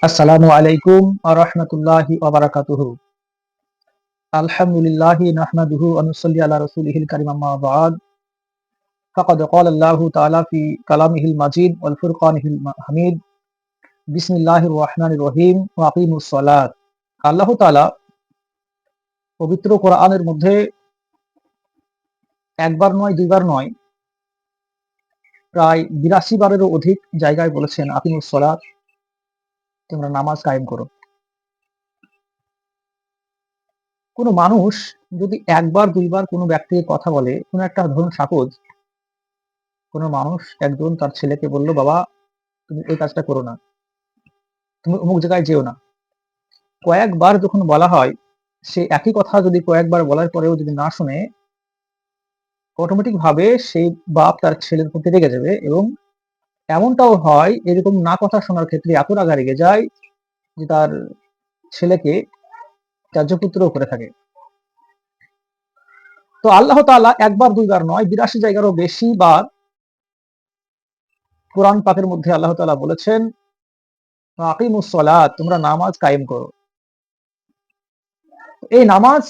আসসালামু আলাইকুম ওয়া রাহমাতুল্লাহি ওয়া বারাকাতুহু। আলহামদুলিল্লাহি নাহমাদুহু ওয়া নুসাল্লি আলা রাসূলিহিল কারীম আম্মা বা'দ। ফাকাদ ক্বালা আল্লাহু তাআলা ফি কালামিহিল মাজিদ ওয়াল ফুরকানিহিল হামিদ। বিসমিল্লাহির রহমানির রহিম ওয়া আকিমুস সালাত। আল্লাহ তাআলা পবিত্র কোরআনের মধ্যে একবার নয় দুইবার নয় প্রায় ৮২ বারেরও অধিক জায়গায় বলেছেন আকিমুস সালাত, তোমরা নামাজ কায়েম করো। কোনো মানুষ যদি একবার দুইবার কোনো ব্যক্তির কথা বলে, কোনো একটা ধরুন সাপোজ কোনো মানুষ একজন তার ছেলেকে বলল, বাবা তুমি এই কাজটা করো না, তুমি অমুক জায়গায় যেও না। কয়েকবার যখন বলা হয়, সে একই কথা যদি কয়েকবার বলার পরেও যদি না শুনে, অটোমেটিক ভাবে সেই বাপ তার ছেলের প্রতি রেগে যাবে। এবং এমনটাও হয়, এরকম না কথা শোনার ক্ষেত্রে এত রাগা রেগে যায় যে তার ছেলেকে ত্যায্যপুত্রও করে থাকে। তো আল্লাহ তাআলা একবার দুইবার নয় ৮২ জায়গারও বেশি বার কোরআন পাকের মধ্যে আল্লাহ তাআলা বলেছেন আকিমুস সালাত, তোমরা নামাজ কায়েম করো। এই নামাজ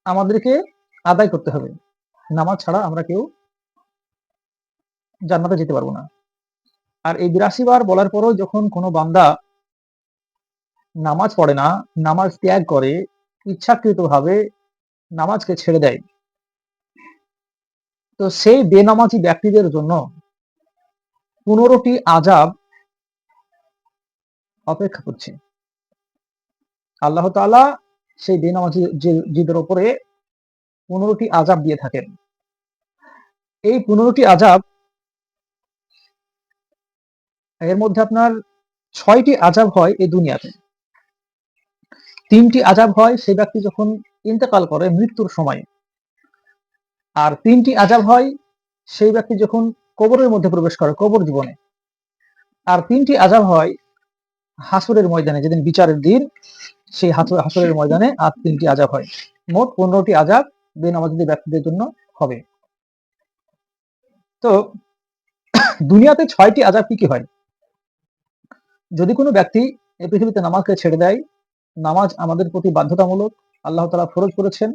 আমাদেরকে আদায় করতে হবে। নামাজ ছাড়া আমরা কেউ জান্নাতে যেতে পারবো না। আর এই ৮২ বার বলার পরও যখন কোনো বান্দা নামাজ পড়ে না, নামাজ ত্যাগ করে, ইচ্ছাকৃতভাবে নামাজকে ছেড়ে দেয়, তো সেই বেনামাজি ব্যক্তিদের জন্য ১৫টি আযাব অপেক্ষা করছে। আল্লাহ তাআলা সেই বেনামাজি জিদের উপরে ১৫টি আযাব দিয়ে থাকেন। এই ১৫টি আযাব, এর মধ্যে আপনার ৬টি আযাব হয় এই দুনিয়াতে। ৩টি আযাব হয় সেই ব্যক্তি যখন ইন্তেকাল করে মৃত্যুর সময়। আর ৩টি আযাব হয় সেই ব্যক্তি যখন কবরের মধ্যে প্রবেশ করে, কবর জীবনে। আর ৩টি আযাব হয় হাসরের ময়দানে, যেদিন বিচারের দিন, সেই হাসরের ময়দানে আর ৩টি আযাব হয়। মোট ১৫টি আযাব বেনামাজি ব্যক্তিদের জন্য হবে। তো দুনিয়াতে ৬টি আযাব কি কি হয়? যদি কোনো ব্যক্তি এই পৃথিবীতে নামাজকে ছেড়ে দেয়, নামাজ আমাদের প্রতি বাধ্যতামূলক, আল্লাহ তাআলা ফরজ করেছেন,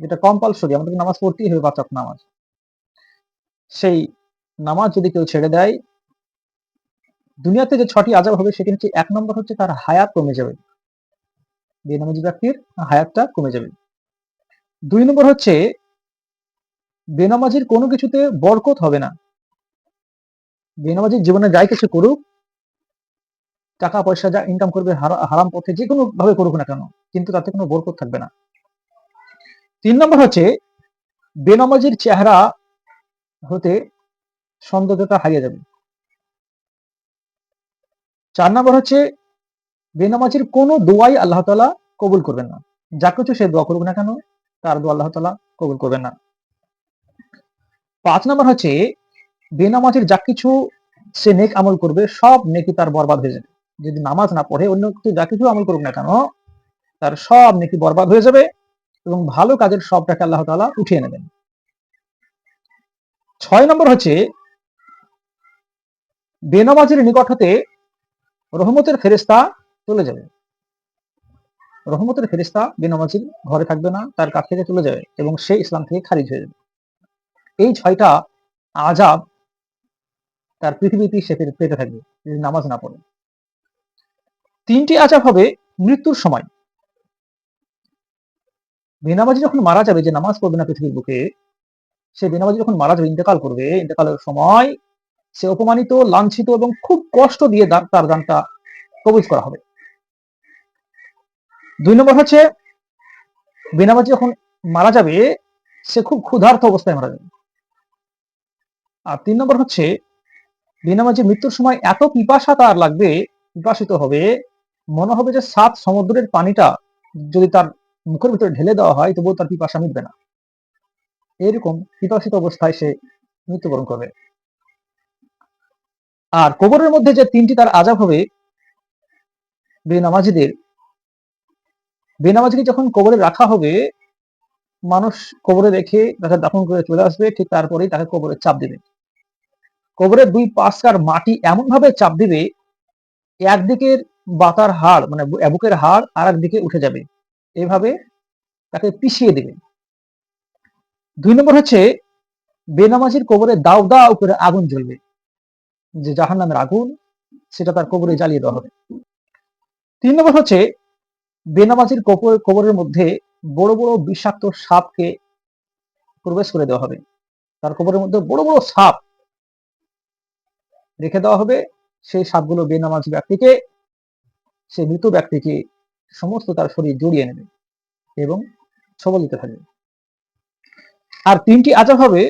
যেটা কম্পালসরি, আমাদের নামাজ পড়তেই হবে ৫ ওয়াক্ত নামাজ। সেই নামাজ যদি কেউ ছেড়ে দেয়, দুনিয়াতে যে ৬টি আযাব হবে সেটি হচ্ছে, ১ নম্বর হচ্ছে তার হায়াত কমে যাবে। বেনামাজি ব্যক্তির হায়াতটা কমে যাবে। ২ নম্বর হচ্ছে বেনামাজির কোনো কিছুতে বরকত হবে না। বেনামাজির জীবনে যাই কিছু করুক, টাকা পয়সা যা ইনকাম করবে হারাম পথে যেকোনো ভাবে করুক না কেন, কিন্তু তাতে কোনো বরকত থাকবে না। ৩ নম্বর হচ্ছে বেনামাজির চেহারা হতে সৌন্দর্যটা হারিয়ে যাবে। ৪ নম্বর হচ্ছে বেনামাজির কোনো দোয়াই আল্লাহ তাআলা কবুল করবেন না। যা কিছু সে দোয়া করুক না কেন, তার দোয়া আল্লাহ তাআলা কবুল করবেন না। ৫ নম্বর হচ্ছে বেনামাজির যা কিছু সে নেক আমল করবে, সব নেকি তার বরবাদ হয়ে যাবে। যদি নামাজ না পড়ে অন্য কিছু যা কিছু আমল করুক না কেন, তার সব নেকি বরবাদ হয়ে যাবে এবং ভালো কাজের সব টাকা আল্লাহ তাআলা উঠিয়ে নেবেন। ৬ নম্বর হচ্ছে বেনামাজির নিকট হতে রহমতের ফেরেশতা চলে যাবে। রহমতের ফেরেশতা বেনামাজির ঘরে থাকবে না, তার কাছ থেকে চলে যাবে এবং সে ইসলাম থেকে খারিজ হয়ে যাবে। এই ৬টা আযাব তার পৃথিবীতেই সে পেতে থাকবে যদি নামাজ না পড়ে। ৩টি আযাব হবে মৃত্যুর সময়। বেনামাজি যখন মারা যাবে, যে নামাজ পড়বে না পৃথিবীর বুকে, সে বেনামাজি যখন মারা যাবে, ইন্তেকাল করবে, ইন্তেকালের সময় সে অপমানিত, লাঞ্ছিত এবং খুব কষ্ট দিয়ে তার জানটা কবজ করা হবে। ২ নম্বর হচ্ছে বেনামাজি যখন মারা যাবে, সে খুব ক্ষুধার্ত অবস্থায় মারা যাবে। আর ৩ নম্বর হচ্ছে বেনামাজি মৃত্যুর সময় এত পিপাসা তার লাগবে, পিপাসিত হবে, মনে হবে যে ৭ সমুদ্রের পানিটা যদি তার মুখের ভিতরে ঢেলে দেওয়া হয় তবুও তার পিপাসা মিটবে না। এরকম পিপাসিত অবস্থায় সে মৃত্যুবরণ করবে। আর কবরের মধ্যে যে ৩টি তার আযাব হবে বেনামাজিদের, বেনামাজিকে যখন কবরে রাখা হবে, মানুষ কবরে রেখে তাকে দাফন করে চলে আসবে, ঠিক তারপরেই তাকে কবরে চাপ দিবে। কবরের ২ পাশকার মাটি এমন ভাবে চাপ দিবে, একদিকের বাতার হাড় মানে বুকের হাড় আর একদিকে উঠে যাবে, এভাবে তাকে পিষিয়ে দেবে। 2 নম্বর হচ্ছে বেনামাজির কবরে দাউ দাউ করে আগুন জ্বলবে, যে জাহান্নামের আগুন সেটা তার কবরে জ্বালিয়ে দেওয়া হবে। 3 নম্বর হচ্ছে বেনামাজির কবরের মধ্যে বড় বড় বিষাক্ত সাপকে প্রবেশ করে দেওয়া হবে, তার কবরের মধ্যে বড় বড় সাপ রেখে দেওয়া হবে। সেই সাপগুলো বেনামাজি ব্যক্তিকে, সেই মৃত ব্যক্তিকে সমস্ত তার শরীর জড়িয়ে নেবে এবং ছবল দিতে থাকবে। আর 3টি আযাব হবে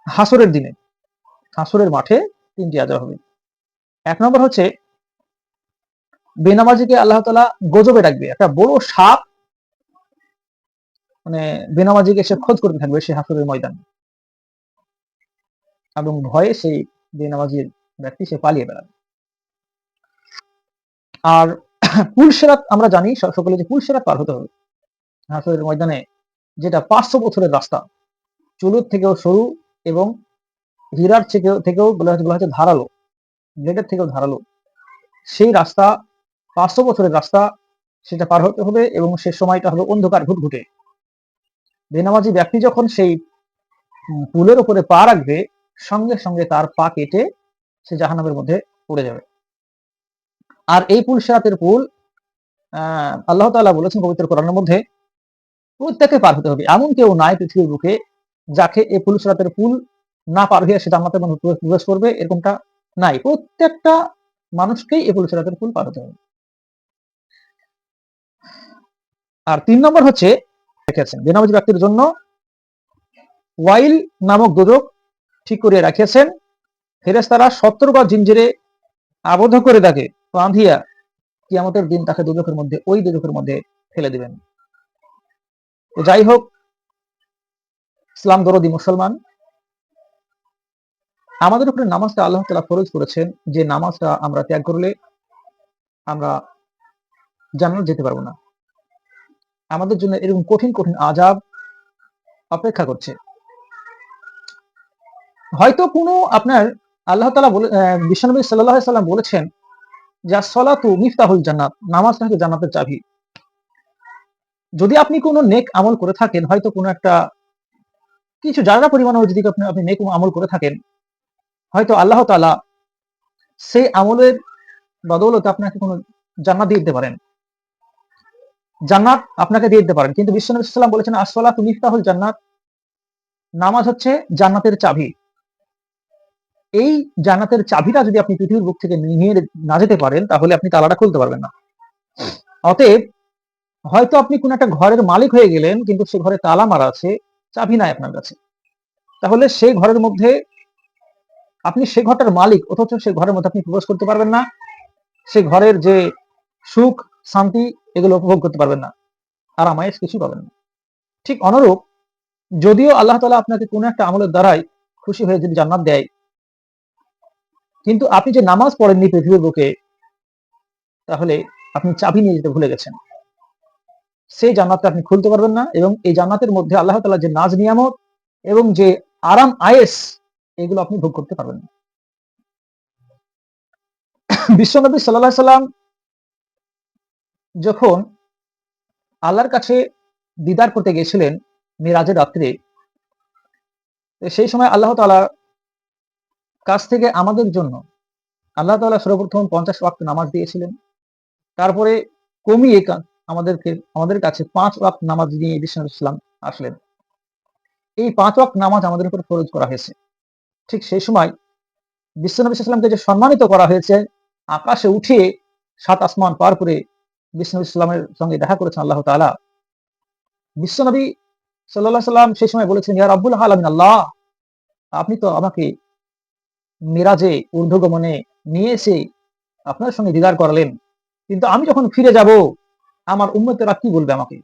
হাসরের দিনে, হাসরের মাঠে 3টি আযাব হবে। 1 নম্বর হচ্ছে বেনামাজিকে আল্লাহ তাআলা গজবে ডাকবে, একটা বড় সাপ মানে বেনামাজিকে সে খোঁজ করতে থাকবে সেই হাসরের ময়দানে, এবং ভয়ে সেই বেনামাজির ব্যক্তি সে পালিয়ে বেড়াবে। আর পুলসিরাত আমরা জানি সকলে যে পুলসিরাত পার হতে হবে হাসরের ময়দানে, যেটা 500 বছরের রাস্তা, চুলোর থেকেও সরু এবং হীরার থেকেও বলা হচ্ছে ধারালো, ব্লেডের থেকেও ধারালো। সেই রাস্তা 500 বছরের রাস্তা, সেটা পার হতে হবে এবং সে সময়টা হবে অন্ধকার ঘুটঘুটে। বেনামাজি ব্যক্তি যখন সেই পুলের উপরে পা রাখবে, সঙ্গে সঙ্গে তার পা কেটে সে জাহান্নামের মধ্যে পড়ে যাবে। আর এই পুল সিরাতের পুল আল্লাহ তাআলা বলেছেন পবিত্র কোরআনের মধ্যে, প্রত্যেকে পার হতে হবে, এমন কেউ নাই পৃথিবীর বুকে যাকে এই পুল সিরাতের পুল না পার হয়ে সে জান্নাতের মধ্যে প্রবেশ করবে, এরকমটা নাই। প্রত্যেকটা মানুষকেই এই পুল সিরাতের পুল পার হতে হবে। আর 3 নম্বর হচ্ছে রেখেছেন বেনামাজি ব্যক্তির জন্য ওয়াইল নামক দোজখ ঠিক করে রাখিয়েছেন, ফেরেশতারা 70 গজ জিঞ্জিরে আবদ্ধ করে তাকে বাঁধিয়া কিয়ামতের দিন তাকে দোজখের মধ্যে, ওই দোজখের মধ্যে ফেলে দিবেন। তো যাই হোক, ইসলাম দরদি মুসলমান, আমাদের উপরে নামাজটা আল্লাহ তাআলা ফরজ করেছেন, যে নামাজটা আমরা ত্যাগ করলে আমরা জান্নাত যেতে পারবো না। আমাদের জন্য এরকম কঠিন কঠিন আযাব অপেক্ষা করছে। হয়তো কোনো আপনার আল্লাহ তাআলা বিশ্বনবী সাল্লাল্লাহু আলাইহি সাল্লাম বলেছেন যে as-সালাতু মিফতাহুল জান্নাত, নামাজটা হচ্ছে জান্নাতের চাবি। যদি আপনি কোনো নেক আমল করে থাকেন, হয়তো কোনো একটা কিছু জায়গা পরিমাণেও যদি আপনি নেক আমল করে থাকেন, হয়তো আল্লাহ তাআলা সেই আমলের বদৌলতে আপনাকে কোনো জান্নাত দিয়ে দিতে পারেন, জান্নাত আপনাকে দিয়ে দিতে পারেন। কিন্তু বিশ্বনবী সাল্লাল্লাহু আলাইহি সাল্লাম বলেছেন as-সালাতু মিফতাহুল জান্নাত, নামাজ হচ্ছে জান্নাতের চাবি। এই জান্নাতের চাবিটা যদি আপনি পৃথিবীর বুক থেকে নিয়ে না যেতে পারেন, তাহলে আপনি তালাটা খুলতে পারবেন না। অতএব হয়তো আপনি কোন একটা ঘরের মালিক হয়ে গেলেন, কিন্তু সে ঘরে তালা মারা আছে, চাবি নাই আপনার কাছে, তাহলে সেই ঘরের মধ্যে আপনি সেই ঘরটার মালিক, অথচ সেই ঘরের মধ্যে আপনি প্রবেশ করতে পারবেন না, সেই ঘরের যে সুখ শান্তি এগুলো উপভোগ করতে পারবেন না, আর আরামায়েশ কিছু পাবেন না। ঠিক অনুরূপ, যদিও আল্লাহ তাআলা আপনাকে কোনো একটা আমলের দ্বারাই খুশি হয়ে যদি জান্নাত দেয়, কিন্তু আপনি যে নামাজ পড়েননি পৃথিবীর বুকে, তাহলে আপনি চাবি নিয়ে যেতে ভুলে গেছেন, সেই জান্নাতটা আপনি খুলতে পারবেন না, এবং এই জান্নাতের মধ্যে আল্লাহ তাআলা যে নাজ নিয়ামত এবং যে আরাম আয়েশ, এগুলো আপনি ভোগ করতে পারবেন না। বিশ্বনবী সাল্লাল্লাহু আলাইহি সাল্লাম যখন আল্লাহর কাছে দিদার করতে গেছিলেন মিরাজের রাত্রে, সেই সময় আল্লাহ তাআলার কাছ থেকে আমাদের জন্য আল্লাহ তাআলা সর্বপ্রথম 50 ওয়াক্ত নামাজ দিয়েছিলেন, তারপরে কমিয়ে আমাদের কাছে 5 ওয়াক্ত নামাজ নিয়ে বিশ্বনবী সাল্লাল্লাহু আলাইহি সাল্লাম আসলেন। এই 5 ওয়াক্ত নামাজ আমাদের উপর ফরজ করা হয়েছে। ঠিক সেই সময় বিশ্বনবী সাল্লাল্লাহু আলাইহি সাল্লামকে যে সম্মানিত করা হয়েছে, আকাশে উঠে 7 আসমান পার করে বিশ্বনবী সাল্লাল্লাহু আলাইহি সাল্লামের সঙ্গে দেখা করেছেন আল্লাহ তাআলা। বিশ্বনবী সাল্লাল্লাহু আলাইহি সাল্লাম সেই সময় বলেছেন, ইয়া রাব্বুল আলামিন আল্লাহ, আপনি তো আমাকে মিরাজে ঊর্ধ্বগমনে নিয়ে এসে আপনার সঙ্গে দিদার করালেন, কিন্তু আমি যখন ফিরে যাব, আমার উম্মতেরা কি বলবে আমাকে,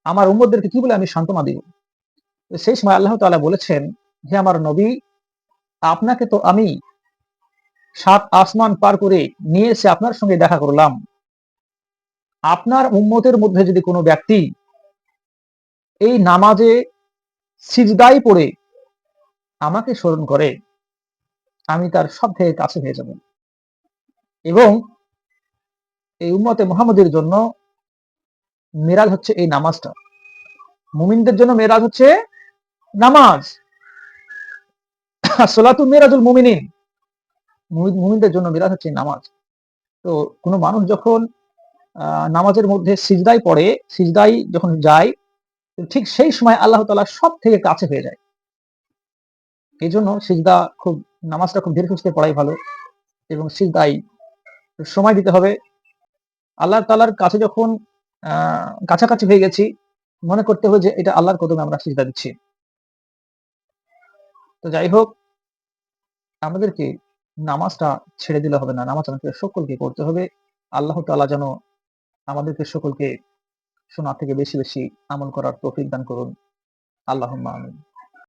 আমার উম্মতদেরকে কি বলে আমি সান্ত্বনা দেব? তো সেই সময় আল্লাহ তাআলা বলেছেন, হে আমার নবী, আপনাকে তো আমি 7 আসমান পার করে নিয়ে এসে আপনার সঙ্গে দেখা করলাম, আপনার উম্মতের মধ্যে যদি কোনো ব্যক্তি এই নামাজে সিজদায় পড়ে আমাকে স্মরণ করে, আমি তার সব থেকে কাছে হয়ে যাব। এবং এই উম্মতে মুহাম্মদের জন্য মেরাজ হচ্ছে এই নামাজটা। মুমিনদের জন্য মেরাজ হচ্ছে নামাজ। সলাতু মেরাজুল মুমিনিন, মুমিনদের জন্য মেরাজ হচ্ছে নামাজ। তো কোনো মানুষ যখন নামাজের মধ্যে সিজদায় পড়ে, সিজদায় যখন যায়, ঠিক সেই সময় আল্লাহ তাআলা সব থেকে কাছে হয়ে যায়। এই জন্য সিজদা খুব, নামাজটা খুব ধীরে সুস্থে পড়াই ভালো এবং সিজদায় সময় দিতে হবে। আল্লাহ তাআলার কাছে যখন কাছাকাছি হয়ে গেছি, মনে করতে হবে যে এটা আল্লাহর কদমে আমরা সিজদা দিচ্ছি। তো যাই হোক, আমাদেরকে নামাজটা ছেড়ে দিলে হবে না। নামাজ আমাদের সকলকে করতে হবে। আল্লাহ তাআলা যেন আমাদেরকে সকলকে শোনা থেকে বেশি বেশি আমল করার তৌফিক দান করুন। আল্লাহুম্মা আমিন।